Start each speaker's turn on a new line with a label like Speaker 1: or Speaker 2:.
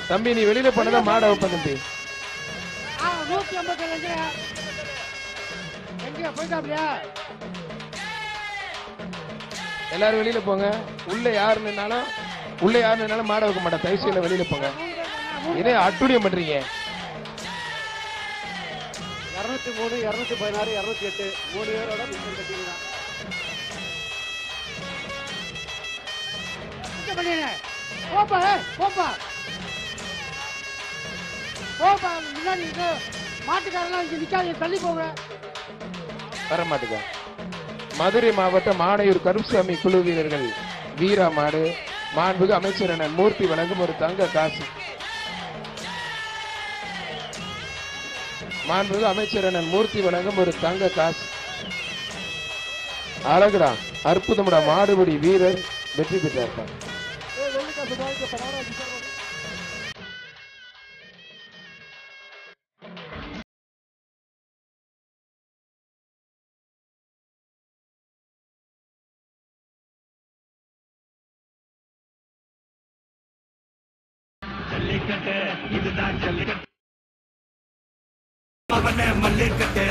Speaker 1: தம்பி நீ வெளியில போனதான் மாட வைப்ப தம்பி.
Speaker 2: 157 எங்க போயிட்டாப்லையா?
Speaker 1: எல்லாரும் வெளியில போங்க. உள்ள யாரு நின்னாலும் மாட வைக்க மாட்டேன். தயவு செய்து வெளியில போங்க. இதே அட்டுடியம் பண்றீங்க.
Speaker 2: 203, 216, 208 3 பேரோட மிஷன் கட்டிங்க. முன்னாடி மாட்டுக்காரெல்லாம் இங்க நிக்காதீங்க, தள்ளி போங்க.
Speaker 1: வர மாட்டுக்க. மதுரை மாவட்டம் ஆணையூர் கருப்புசாமி குழு வீரர்கள் வீரா மாடு மாண்புக்கு அமைச்சர் அண்ணன் மூர்த்தி வழங்கும் ஒரு தங்க காசு. மாண்புக்கு அமைச்சர் அண்ணன் மூர்த்தி வழங்கும் ஒரு தங்க காசு. அழகுடா, அற்புதமுடா, மாடுபடி வீரர் வெற்றி பெற்றார்.
Speaker 3: ஜல்லிக்கட்டு இதுதான் ஜல்லிக்கட்டு, மல்லிக்கட்டு